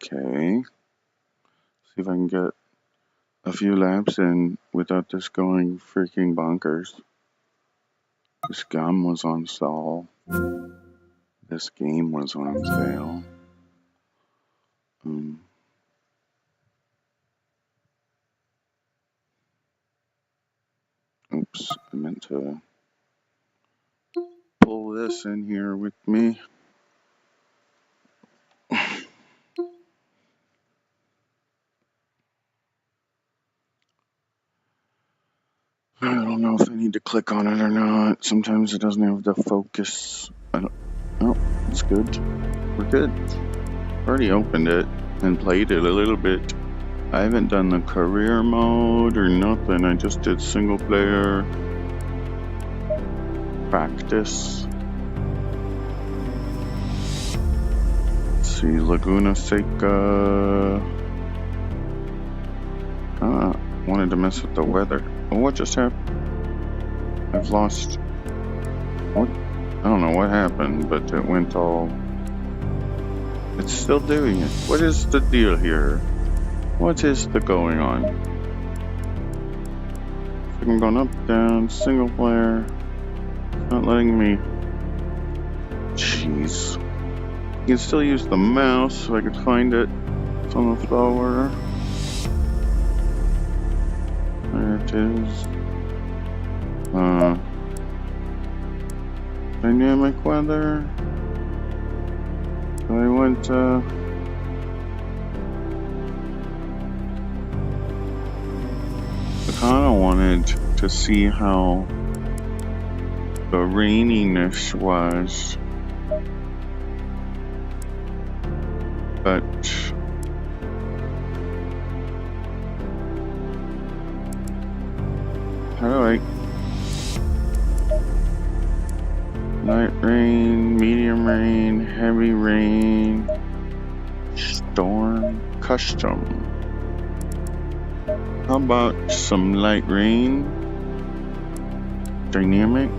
Okay. See if I can get a few laps in without this going freaking bonkers. This gum was on sale. This game was on sale. Oops, I meant to pull this in here with me. I don't know if I need to click on it or not. Sometimes it doesn't have the focus. Oh, it's good. We're good. Already opened it and played it a little bit. I haven't done the career mode or nothing. I just did single player practice. Let's see, Laguna Seca. Wanted to mess with the weather. Oh, what just happened? I've lost. What? I don't know what happened, but it went all. It's still doing it. What is the deal here? What is the going on? I'm going up, down, single player. It's not letting me. Jeez. You can still use the mouse so I could find it. It's on the floor. There it is. Dynamic weather. So I went I kinda wanted to see how the raininess was. But how do I light rain, medium rain, heavy rain, storm, custom. How about some light rain? Dynamic.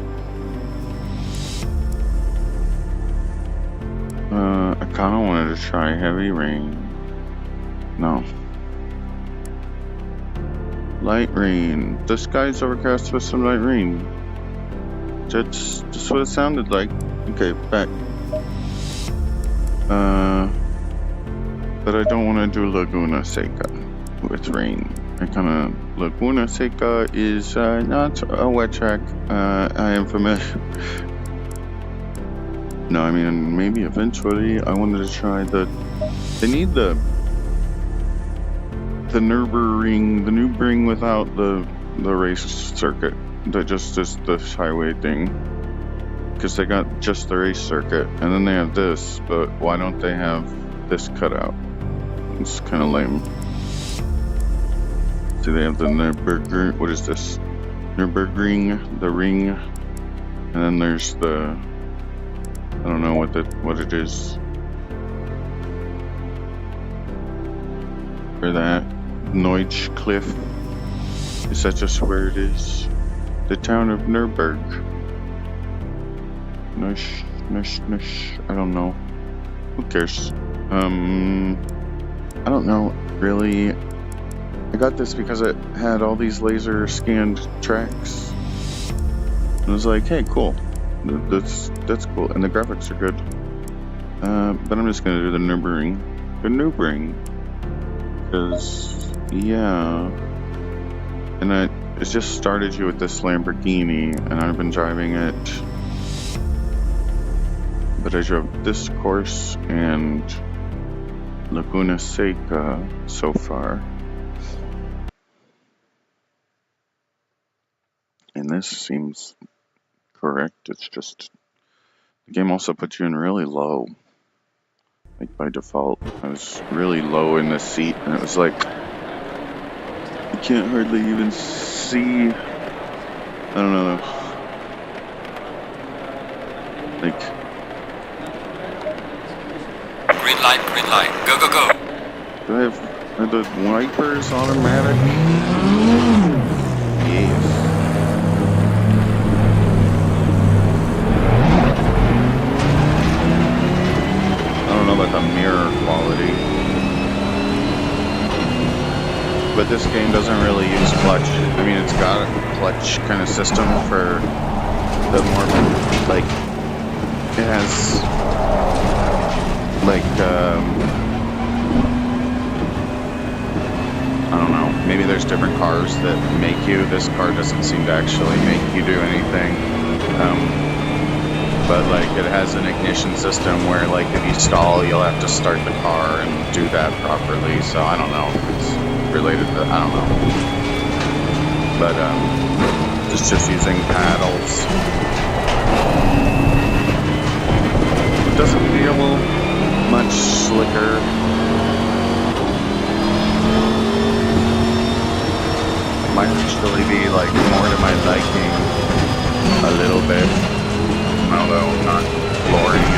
I kinda wanted to try heavy rain. No. Light rain. The sky's overcast with some light rain. That's just what it sounded like. Okay, back. But I don't want to do Laguna Seca with rain. Laguna Seca is not a wet track. I am familiar. No, I mean, maybe eventually I wanted to try they need the Nürburgring without the race circuit. That just is the highway thing. Because they got just the race circuit, and then they have this, but why don't they have this cut out? It's kind of lame. Do they have the Nürburgring? What is this? Nürburgring, the ring, and then there's the. I don't know what it is. For that Neutsch Cliff. Is that just where it is? The town of Nürburg. Nush. I don't know. Who cares? I don't know, really. I got this because it had all these laser scanned tracks. And I was like, hey, cool. That's cool. And the graphics are good. But I'm just gonna do the Nürburgring. The Nürburgring. Because, yeah. And it just started you with this Lamborghini, and I've been driving it. But I drove this course and Laguna Seca so far. And this seems correct. It's just the game also puts you in really low. Like by default, I was really low in the seat, and it was like you can't hardly even see. I don't know. Like green light, go, go, go. Do I have are the wipers automatic? Yes. I don't know about the mirror quality. but this game doesn't really use clutch. I mean, it's got a clutch kind of system for the more, like, it has, like, I don't know, maybe there's different cars that make you. This car doesn't seem to actually make you do anything. But like it has an ignition system where like if you stall, you'll have to start the car and do that properly. So I don't know if it's related to, I don't know. But it's just using paddles. It doesn't feel much slicker. Might actually be like more to my liking a little bit. Although I'm not flooring it.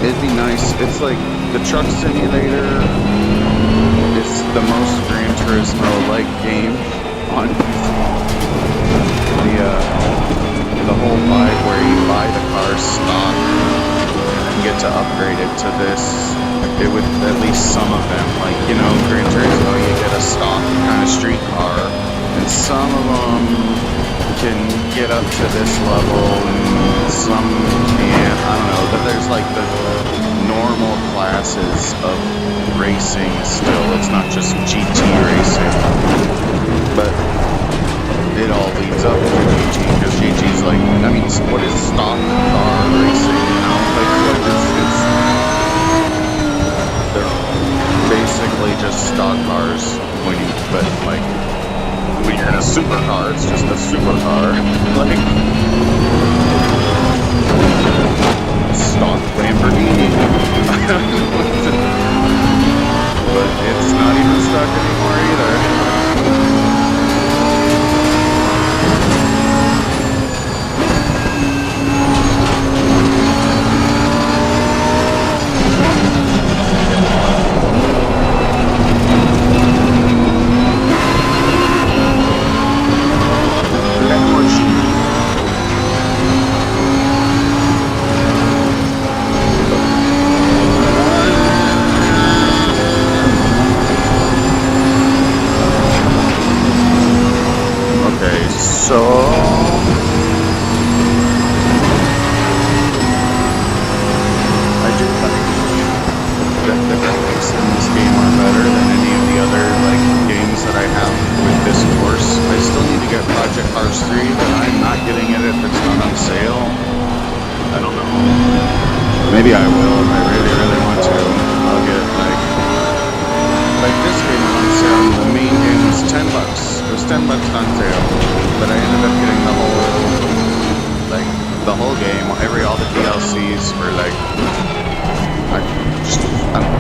It'd be nice. It's like the truck simulator is the most Gran Turismo-like game on the whole vibe where you buy the car stock and get to upgrade it to this. It would, at least some of them, like, you know, Gran Turismo, you get a stock kind of street car, and some of them can get up to this level, and some can't. I don't know, but there's like the normal classes of racing still. It's not just GT racing, but it all leads up to GT, because GT's like, I mean, what is stock car racing, you know? Like, what is they're basically just stock cars but like, when you're in a supercar, it's just a supercar. Like, stock Lamborghini. But it's not even stock anymore either. So I do think that the graphics in this game are better than any of the other like games that I have with this course. I still need to get Project Cars 3, but I'm not getting it if it's not on sale. I don't know. Maybe I will if I really, really want to. I'll get like this game is on sale. The main game was $10. It was $10 on sale, but I ended up getting the whole game, all the DLCs for like.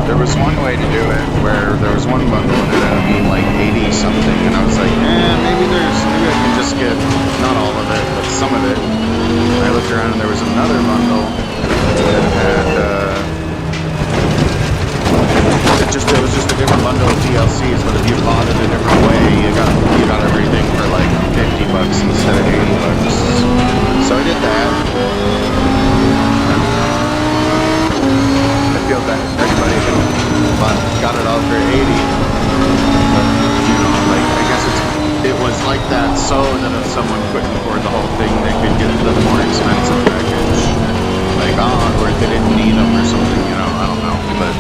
There was one way to do it where there was one bundle and it ended up being like 80 something, and I was like, maybe I can just get not all of it, but some of it. And I looked around and there was another bundle that had. It was just a different bundle of DLCs, but if you bought it a different way, you got everything for like $50 instead of $80. So I did that. I feel bad for everybody who got it all for 80. But, you know, like I guess it was like that so that if someone couldn't afford the whole thing, they could get the more expensive package. Like, or if they didn't need them or something, you know, I don't know, but.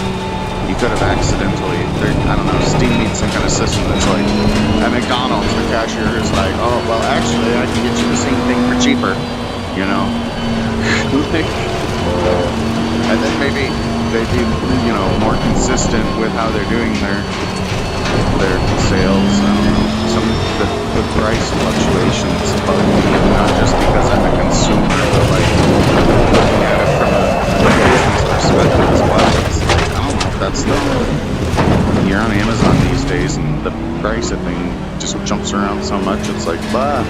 You could have accidentally, I don't know, Steam needs some kind of system that's like, at McDonald's, the cashier is like, oh, well, actually, I can get you the same thing for cheaper, you know? And then maybe they'd be, you know, more consistent with how they're doing their sales. I don't know. The price fluctuations bug me, not just because I'm a consumer, but like, looking at it from a business perspective as well. You're on Amazon these days, and the price of thing just jumps around so much. It's like, blah.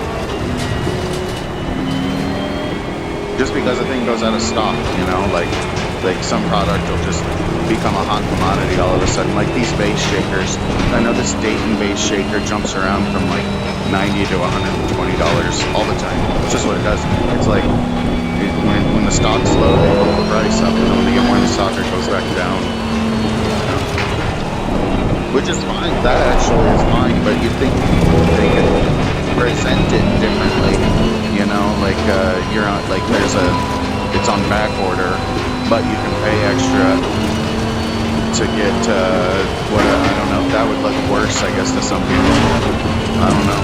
Just because a thing goes out of stock, you know, like some product will just become a hot commodity all of a sudden. Like these base shakers. I know this Dayton base shaker jumps around from like $90 to $120 all the time. It's just what it does. It's like when the stock's low, they pull the price up, and then when they get more in the stock, it goes back down. Which is fine, that actually is fine, but you'd think they could present it differently, you know, like, you're on, like, it's on back order, but you can pay extra to get, I don't know, that would look worse, I guess, to some people. I don't know.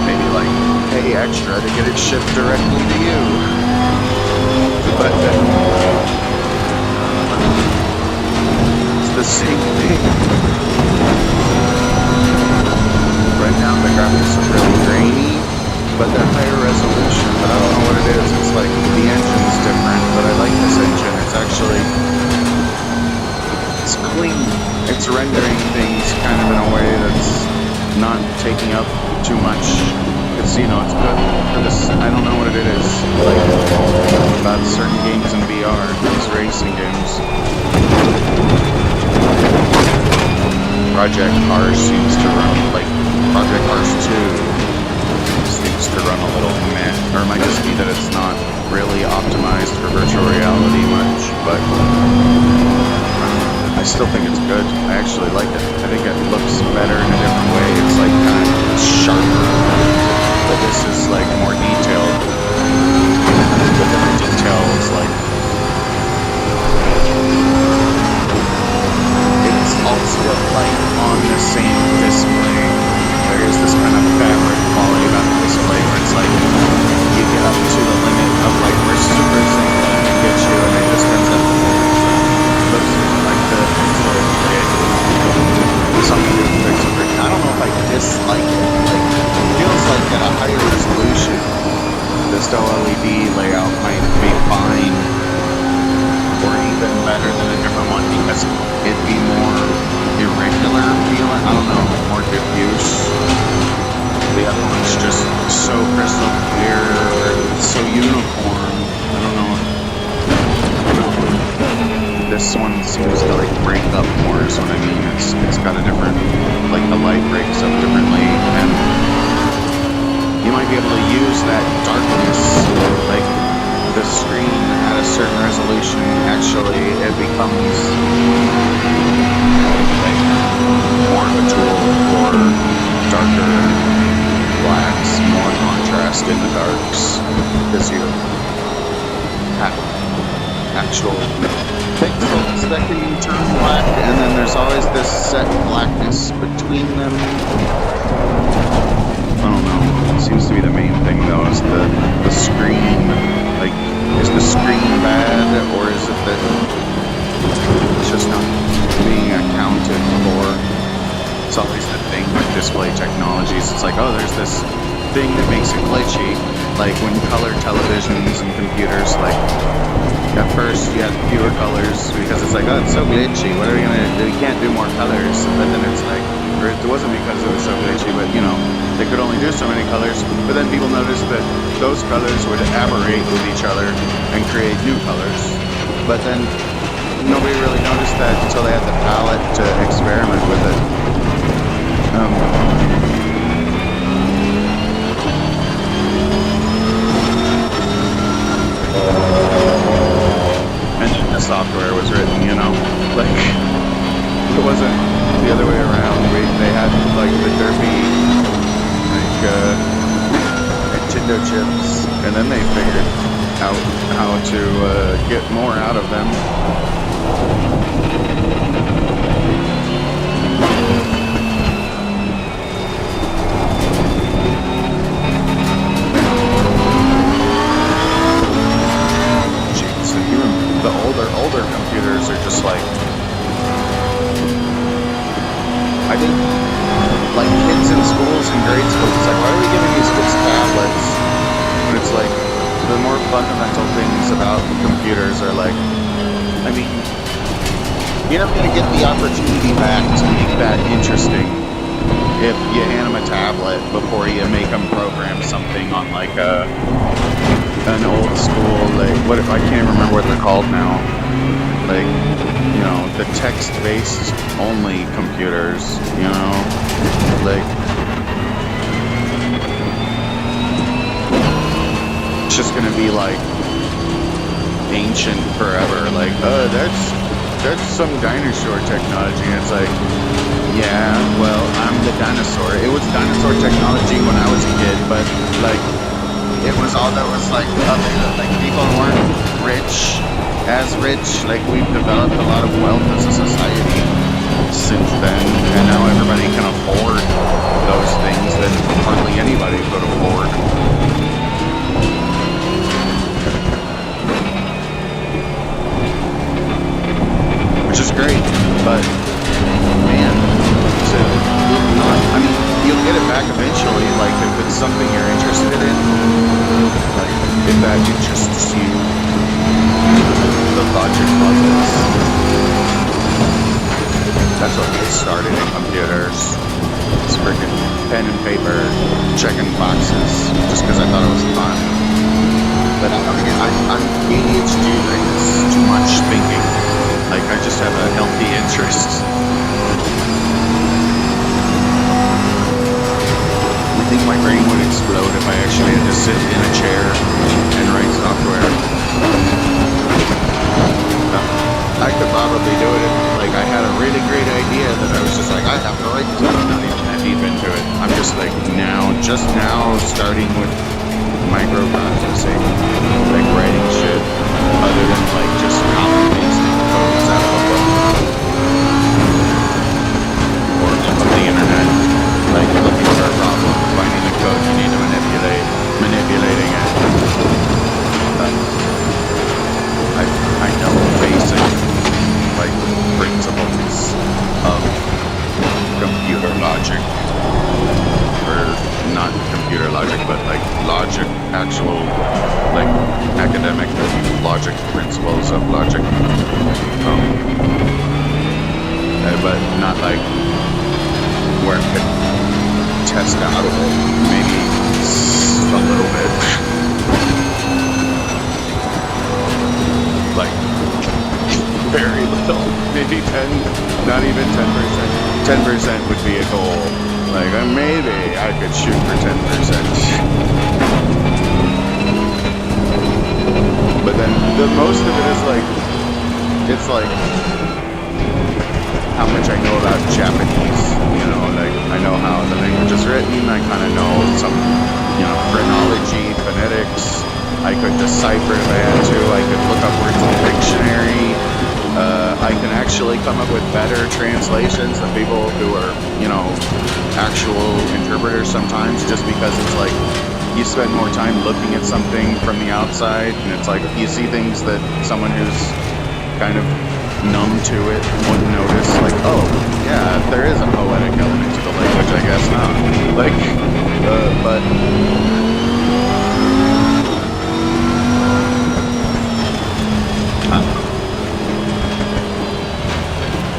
Maybe, like, pay extra to get it shipped directly to you. But it's the same thing. Right now the graphics are really grainy, but they're higher resolution, but I don't know what it is. It's like the engine's different, but I like this engine. It's clean. It's rendering things kind of in a way that's not taking up too much. It's, you know, it's good for this. I don't know what it is, like, about certain games in VR, these racing games. Project Cars seems to run, like, Project Cars 2 seems to run a little meh, or it might just be that it's not really optimized for virtual reality much, but I still think it's good. I actually like it. I think it looks actually it becomes like more of a tool for darker blacks, more contrast in the darks, because you have actual pixels that can turn black, and then there's always this set blackness between them. I don't know. It seems to be the main thing though, is the screen. Like, is the screen bad, or is it that it's just not being accounted for? It's always the thing with display technologies. It's like, oh, there's this thing that makes it glitchy. Like when color televisions and computers, like at first you had fewer colors because it's like, oh, it's so glitchy. What are we gonna do? We can't do more colors. But then it's like, or it wasn't because it was so glitchy, but you know, they could only do so many colors. But then people noticed that those colors would aberrate with each other and create new colors. But then nobody really noticed that until they had the palette to experiment with it. And then the software was written, you know, like it wasn't the other way around. They had like the derpy Nintendo chips, and then they figured out how to get more out of them. Jeez, and even the older computers are just like, I think, like kids in schools and grade schools, it's like, why are we giving these kids tablets? When it's like, the more fundamental things about computers are like, I mean, you're never going to get the opportunity back to make that interesting if you hand them a tablet before you make them program something on like an old school, like, what if I can't remember what they're called now, like, you know, the text-based only computers, you know, like, it's just gonna be like ancient forever, like, that's some dinosaur technology, and it's like, yeah, well, I'm the dinosaur. It was dinosaur technology when I was a kid, but like, it was all that was like available. Like, people weren't rich, like, we've developed a lot of wealth as a society since then, and now everybody can afford those things that hardly anybody could afford. Which is great, but man, I mean, you'll get it back eventually, like if it's something you're interested in, like if that interests you, the logic puzzles. That's what gets started in computers. It's freaking pen and paper, checking boxes, just because I thought it was fun. But I'm ADHD, like, it's too much thinking. Like, I just have a healthy interest. I think my brain would explode if I actually had to sit in a chair and write software. I could probably do it if, like, I had a really great idea that I was just like, I have to write this. I'm not even that deep into it. I'm just like, just now, starting with microprocessing, like writing shit, other than like just copy-pasting codes out of a book or from the internet, like looking for a problem, finding the code you need to manipulating it. I know basic, like, principles of computer logic, or not computer logic, but like logic, actual, like, academic logic, principles of logic, but not like where I could test out of it, maybe a little bit. Like, very little, maybe 10, not even 10%. 10% would be a goal. Like, maybe I could shoot for 10%. But then the most of it is like it's like how much I know about Japanese, you know, like I know how the language is written, I kind of know some, you know, phrenology, phonetics, I could decipher if I had to, I could look up words in the dictionary, I can actually come up with better translations than people who are, you know, actual interpreters sometimes, just because it's like, you spend more time looking at something from the outside, and it's like, you see things that someone who's kind of numb to it wouldn't notice, like, oh, yeah, there is a poetic element to the language, I guess, huh? Like, but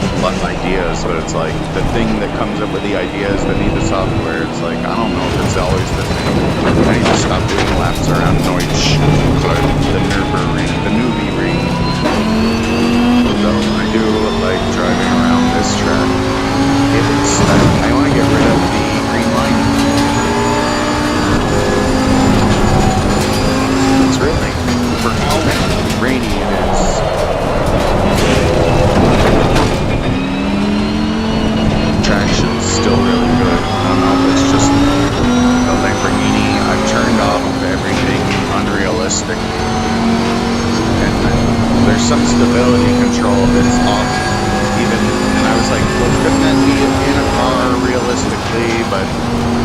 a lot of ideas, but it's like the thing that comes up with the ideas that need the software, it's like, I don't know if it's always the thing. I need to stop doing laps around Deutsch, the Nürburgring, the Newbie-ring. So I do like driving around this track. I want to get rid of the green line. It's really, for how rainy it is. Traction's still really good. I don't know if it's just a Lamborghini. I've turned off everything unrealistic. And there's some stability control that's off even, and I was like, well, couldn't that be in a car realistically? But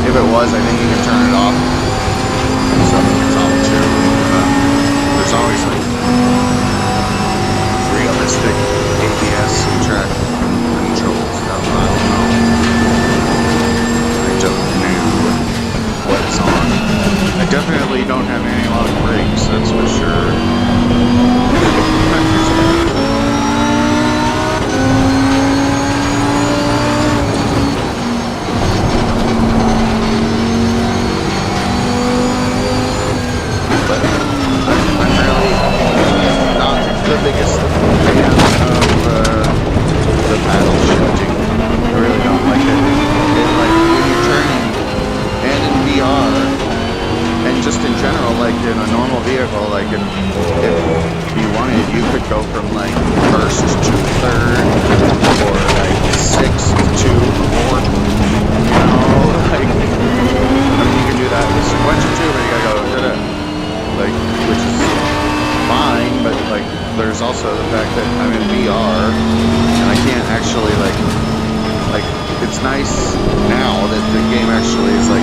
if it was, I think you can turn it off. So it's off too. There's always like realistic ABS track controls. I don't know. I don't know what's on. I definitely don't have analog brakes, that's for sure. But I'm really not the biggest fan of the paddle shifting. I really don't like it. Like when you're turning, and in VR, and just in general, like in a normal vehicle, like if you wanted, you could go from like first to third, or like sixth to fourth, you know, like, I mean, you can do that with sequential too, but you gotta go da-da, like, which is fine, but like, there's also the fact that I'm in VR, and I can't actually like, it's nice now that the game actually is like,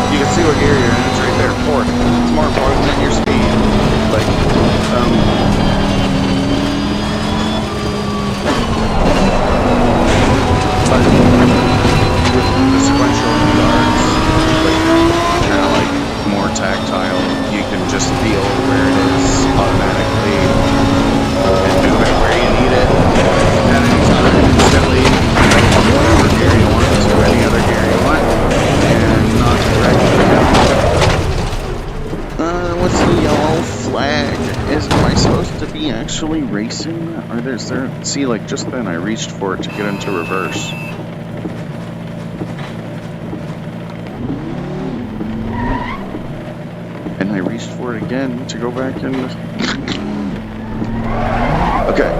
you can see what gear you're in, it's right there, fourth. It's more important than your speed. Like, but with the sequential VR, it's like, kind of like more tactile. You can just feel where it is automatically, and move it where you need it at any time instantly. Whatever gear you want to any other gear you want, and not wreck it. What's the yellow flag? Am I supposed to be actually racing? Or there's there? See, like just then I reached for it to get into reverse. And I reached for it again to go back in. Okay.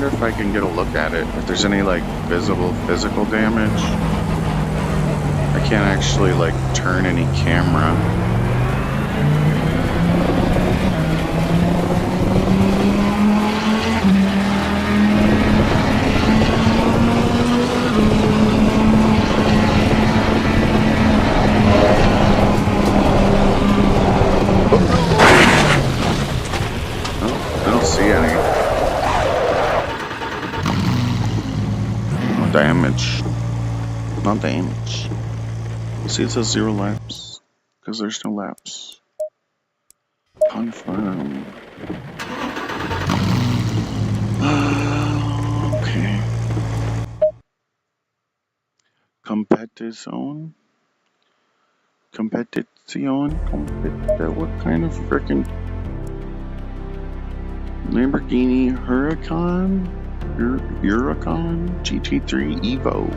If I can get a look at it, if there's any like visible physical damage. I can't actually like turn any camera. damage. See, it says 0 laps. Because there's no laps. Confirm. Okay. Competizione? What kind of frickin' Lamborghini Huracan? Huracan GT3 Evo.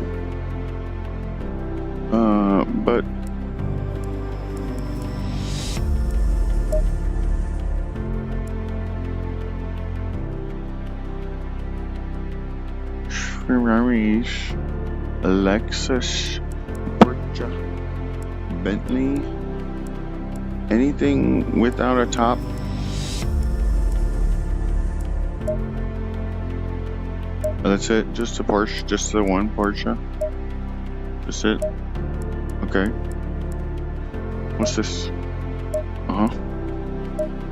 But Ferraris, Lexus, Porsche, Bentley, anything without a top. That's it, just a Porsche, just the one Porsche. Just it. Okay. What's this?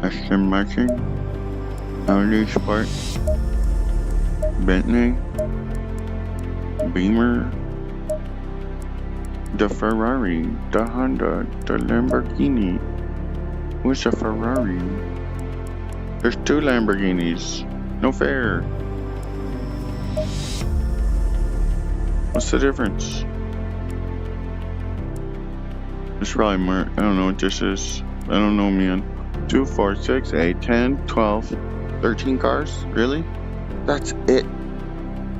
Aston Martin, Audi Sport, Bentley, Beamer, the Ferrari, the Honda, the Lamborghini. What's a Ferrari? There's 2 Lamborghinis. No fair. What's the difference? It's probably more. I don't know what this is. I don't know, man. 2, 4, 6, 8, 10, 12, 13 cars? Really? That's it?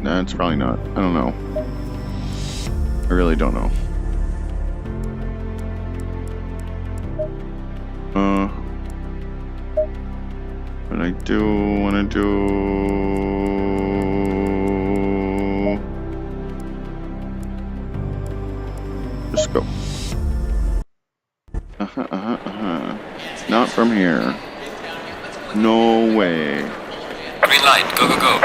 Nah, it's probably not. I don't know. I really don't know. But I do want to do... Let's go. Not from here. No way. Green light, go, go, go.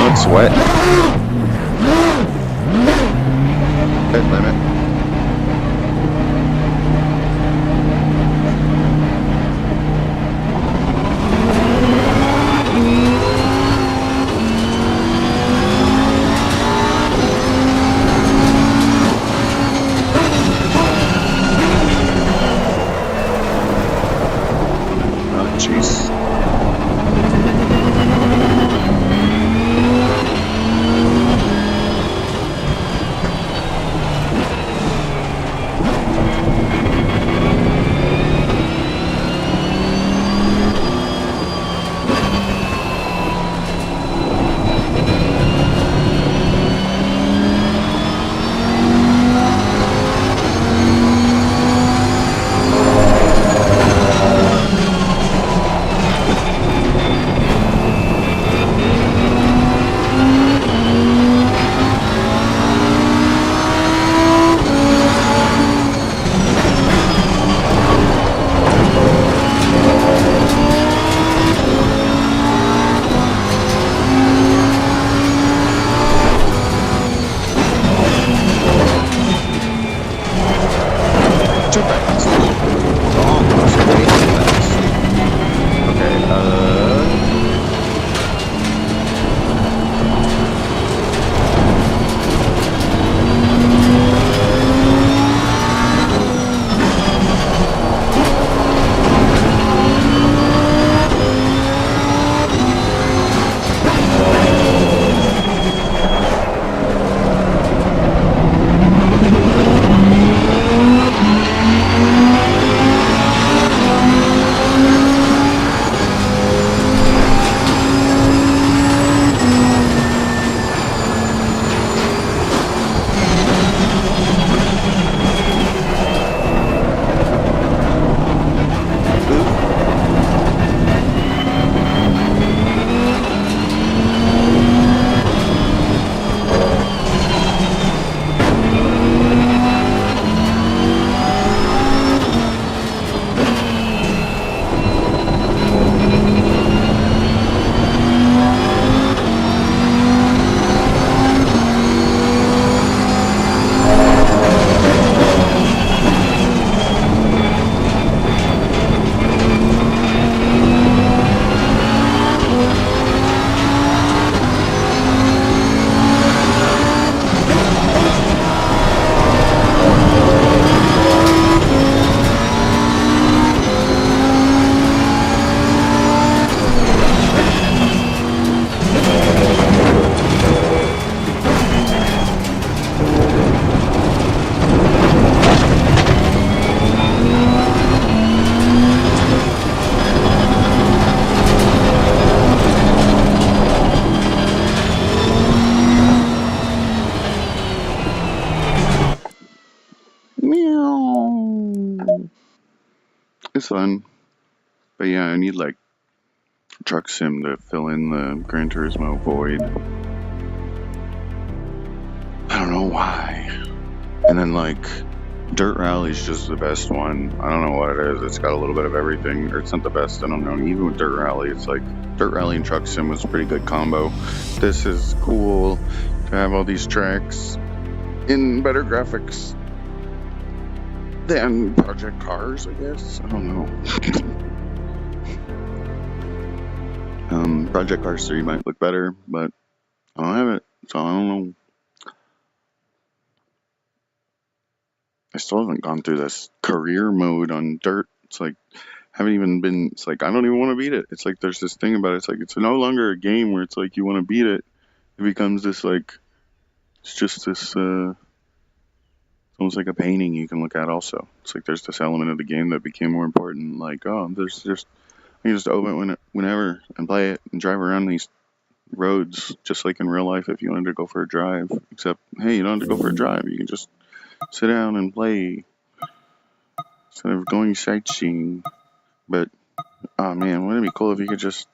That's wet. Pit limit. It's fun. But yeah, I need like Truck Sim to fill in the Gran Turismo void. I don't know why. And then like Dirt Rally's just the best one. I don't know what it is. It's got a little bit of everything. Or it's not the best, I don't know. Even with Dirt Rally, it's like Dirt Rally and Truck Sim was a pretty good combo. This is cool to have all these tracks in better graphics than Project Cars, I guess. I don't know. Project Cars 3 might look better, but I don't have it, so I don't know. I still haven't gone through this career mode on Dirt. It's like, haven't even been, it's like, I don't even want to beat it. It's like, there's this thing about it. It's like, it's no longer a game where it's like, you want to beat it. It becomes this, like, it's just this, almost like a painting you can look at also. It's like, there's this element of the game that became more important. Like, oh, there's just, you just open it whenever and play it and drive around these roads just like in real life if you wanted to go for a drive. Except, hey, you don't have to go for a drive. You can just sit down and play instead of going sightseeing. But, oh man, wouldn't it be cool if you could just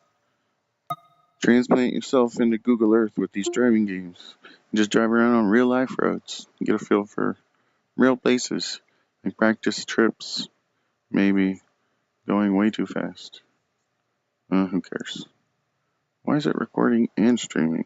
transplant yourself into Google Earth with these driving games and just drive around on real life roads and get a feel for real places and practice trips, maybe going way too fast. Who cares? Why is it recording and streaming?